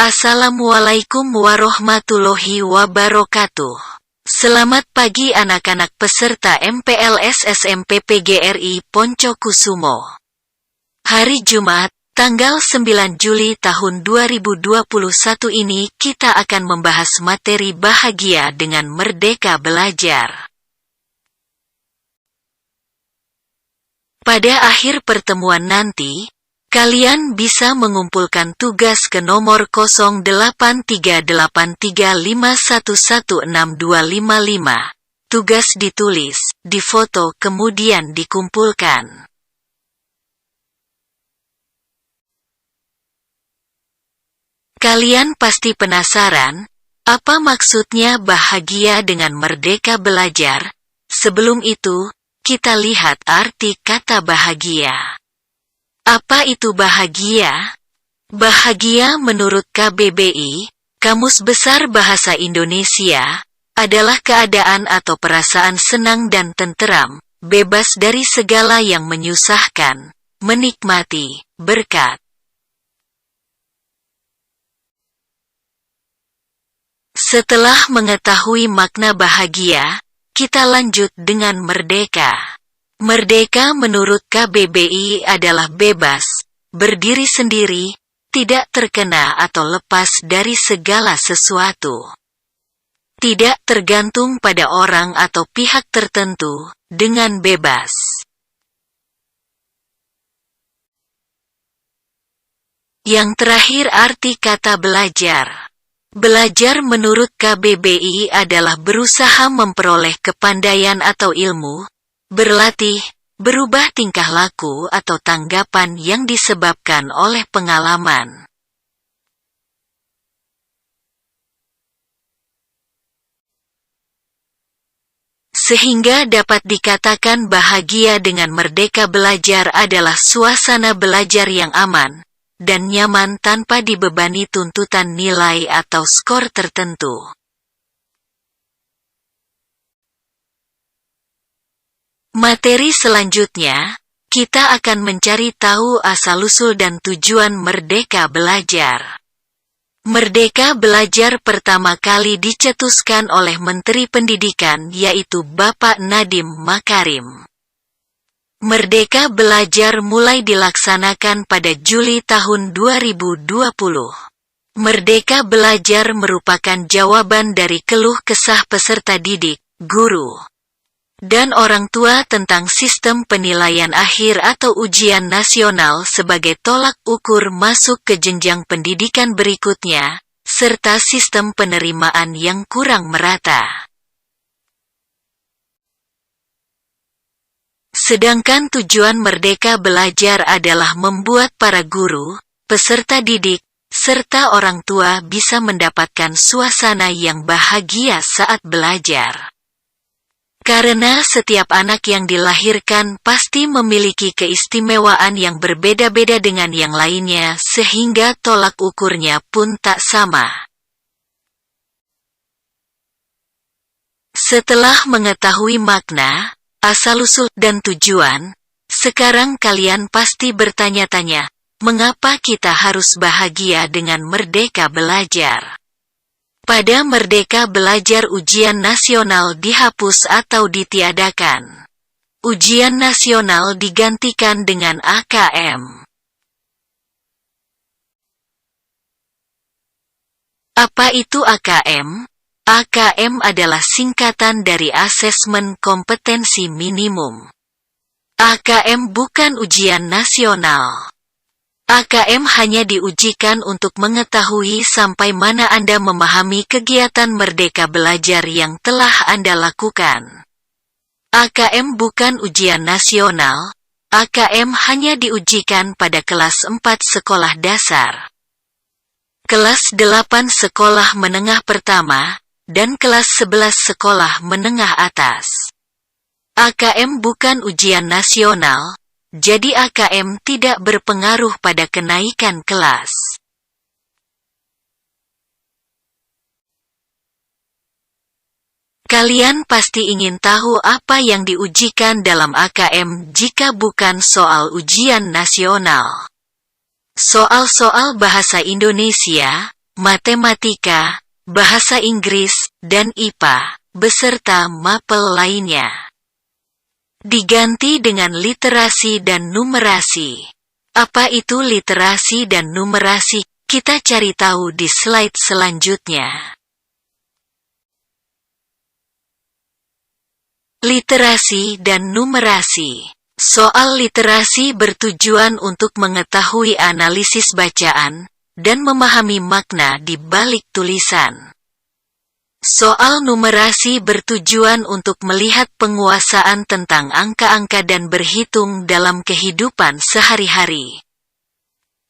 Assalamualaikum warahmatullahi wabarakatuh. Selamat pagi anak-anak peserta MPLS SMP PGRI Poncokusumo. Hari Jumat, tanggal 9 Juli tahun 2021 ini kita akan membahas materi bahagia dengan merdeka belajar. Pada akhir pertemuan nanti, kalian bisa mengumpulkan tugas ke nomor 083835116255. Tugas ditulis, difoto kemudian dikumpulkan. Kalian pasti penasaran, apa maksudnya bahagia dengan merdeka belajar? Sebelum itu, kita lihat arti kata bahagia. Apa itu bahagia? Bahagia menurut KBBI, Kamus Besar Bahasa Indonesia, adalah keadaan atau perasaan senang dan tenteram, bebas dari segala yang menyusahkan, menikmati, berkat. Setelah mengetahui makna bahagia, kita lanjut dengan merdeka. Merdeka menurut KBBI adalah bebas, berdiri sendiri, tidak terkena atau lepas dari segala sesuatu. Tidak tergantung pada orang atau pihak tertentu, dengan bebas. Yang terakhir arti kata belajar. Belajar menurut KBBI adalah berusaha memperoleh kepandaian atau ilmu, berlatih, berubah tingkah laku atau tanggapan yang disebabkan oleh pengalaman. Sehingga dapat dikatakan bahagia dengan merdeka belajar adalah suasana belajar yang aman dan nyaman tanpa dibebani tuntutan nilai atau skor tertentu. Materi selanjutnya, kita akan mencari tahu asal-usul dan tujuan Merdeka Belajar. Merdeka Belajar pertama kali dicetuskan oleh Menteri Pendidikan yaitu Bapak Nadiem Makarim. Merdeka Belajar mulai dilaksanakan pada Juli tahun 2020. Merdeka Belajar merupakan jawaban dari keluh kesah peserta didik, guru, dan orang tua tentang sistem penilaian akhir atau ujian nasional sebagai tolak ukur masuk ke jenjang pendidikan berikutnya, serta sistem penerimaan yang kurang merata. Sedangkan tujuan Merdeka Belajar adalah membuat para guru, peserta didik, serta orang tua bisa mendapatkan suasana yang bahagia saat belajar. Karena setiap anak yang dilahirkan pasti memiliki keistimewaan yang berbeda-beda dengan yang lainnya sehingga tolak ukurnya pun tak sama. Setelah mengetahui makna, asal-usul dan tujuan, sekarang kalian pasti bertanya-tanya, mengapa kita harus bahagia dengan merdeka belajar? Pada Merdeka Belajar ujian nasional dihapus atau ditiadakan. Ujian nasional digantikan dengan AKM. Apa itu AKM? AKM adalah singkatan dari Asesmen Kompetensi Minimum. AKM bukan ujian nasional. AKM hanya diujikan untuk mengetahui sampai mana Anda memahami kegiatan Merdeka Belajar yang telah Anda lakukan. AKM bukan ujian nasional, AKM hanya diujikan pada kelas 4 sekolah dasar, kelas 8 sekolah menengah pertama, dan kelas 11 sekolah menengah atas. AKM bukan ujian nasional, jadi AKM tidak berpengaruh pada kenaikan kelas. Kalian pasti ingin tahu apa yang diujikan dalam AKM jika bukan soal ujian nasional. Soal-soal bahasa Indonesia, matematika, bahasa Inggris, dan IPA, beserta mapel lainnya. Diganti dengan literasi dan numerasi. Apa itu literasi dan numerasi? Kita cari tahu di slide selanjutnya. Literasi dan numerasi. Soal literasi bertujuan untuk mengetahui analisis bacaan dan memahami makna di balik tulisan. Soal numerasi bertujuan untuk melihat penguasaan tentang angka-angka dan berhitung dalam kehidupan sehari-hari.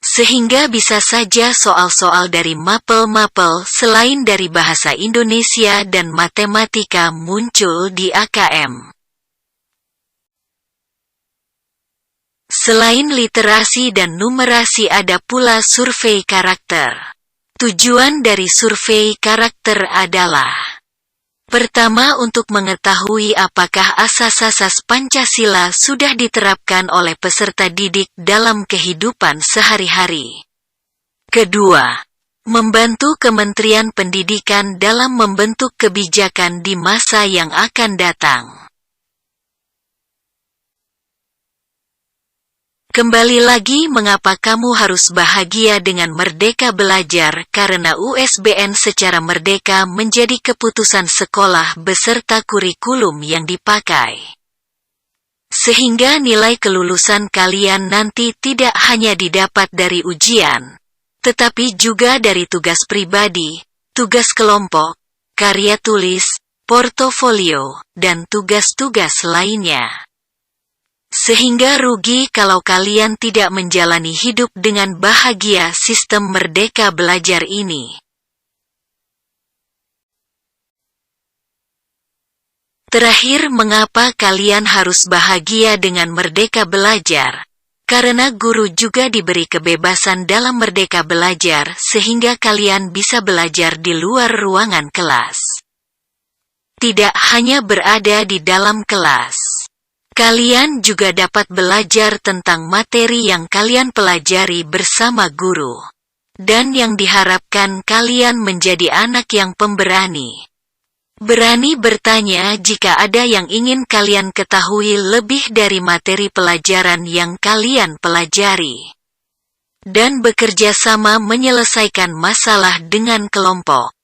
Sehingga bisa saja soal-soal dari mapel-mapel selain dari bahasa Indonesia dan matematika muncul di AKM. Selain literasi dan numerasi ada pula survei karakter. Tujuan dari survei karakter adalah: pertama, untuk mengetahui apakah asas-asas Pancasila sudah diterapkan oleh peserta didik dalam kehidupan sehari-hari. Kedua, membantu Kementerian Pendidikan dalam membentuk kebijakan di masa yang akan datang. Kembali lagi, mengapa kamu harus bahagia dengan Merdeka Belajar? Karena USBN secara merdeka menjadi keputusan sekolah beserta kurikulum yang dipakai. Sehingga nilai kelulusan kalian nanti tidak hanya didapat dari ujian, tetapi juga dari tugas pribadi, tugas kelompok, karya tulis, portofolio, dan tugas-tugas lainnya. Sehingga rugi kalau kalian tidak menjalani hidup dengan bahagia sistem Merdeka Belajar ini. Terakhir, mengapa kalian harus bahagia dengan Merdeka Belajar? Karena guru juga diberi kebebasan dalam Merdeka Belajar sehingga kalian bisa belajar di luar ruangan kelas. Tidak hanya berada di dalam kelas. Kalian juga dapat belajar tentang materi yang kalian pelajari bersama guru. Dan yang diharapkan kalian menjadi anak yang pemberani. Berani bertanya jika ada yang ingin kalian ketahui lebih dari materi pelajaran yang kalian pelajari. Dan bekerja sama menyelesaikan masalah dengan kelompok.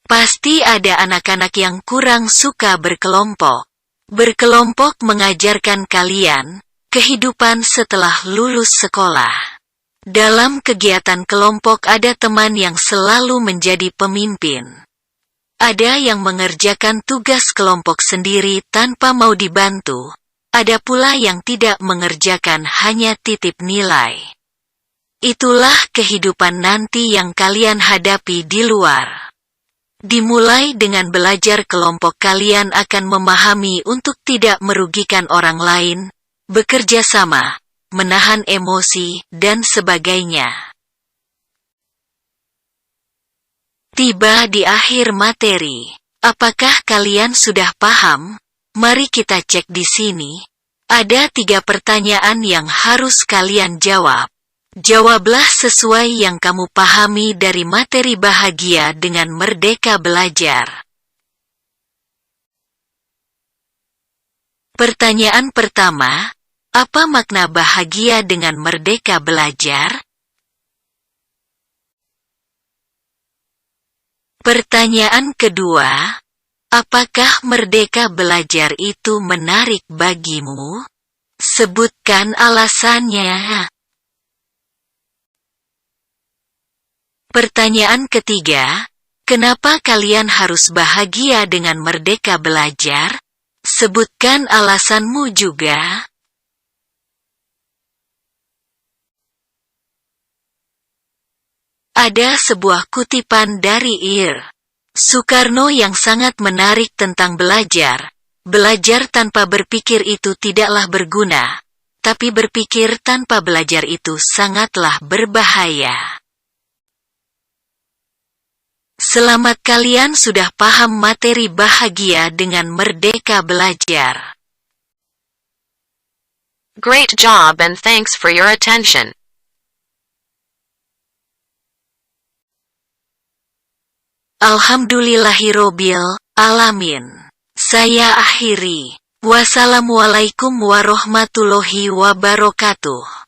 Pasti ada anak-anak yang kurang suka berkelompok. Berkelompok mengajarkan kalian kehidupan setelah lulus sekolah. Dalam kegiatan kelompok ada teman yang selalu menjadi pemimpin. Ada yang mengerjakan tugas kelompok sendiri tanpa mau dibantu. Ada pula yang tidak mengerjakan, hanya titip nilai. Itulah kehidupan nanti yang kalian hadapi di luar. Dimulai dengan belajar kelompok, kalian akan memahami untuk tidak merugikan orang lain, bekerja sama, menahan emosi, dan sebagainya. Tiba di akhir materi. Apakah kalian sudah paham? Mari kita cek di sini. Ada 3 pertanyaan yang harus kalian jawab. Jawablah sesuai yang kamu pahami dari materi bahagia dengan Merdeka Belajar. Pertanyaan pertama, apa makna bahagia dengan Merdeka Belajar? Pertanyaan kedua, apakah Merdeka Belajar itu menarik bagimu? Sebutkan alasannya. Pertanyaan ketiga, kenapa kalian harus bahagia dengan Merdeka Belajar? Sebutkan alasanmu juga. Ada sebuah kutipan dari Ir. Soekarno yang sangat menarik tentang belajar. Belajar tanpa berpikir itu tidaklah berguna, tapi berpikir tanpa belajar itu sangatlah berbahaya. Selamat, kalian sudah paham materi bahagia dengan Merdeka Belajar. Great job and thanks for your attention. Alhamdulillahirobbil alamin. Saya akhiri. Wassalamualaikum warahmatullahi wabarakatuh.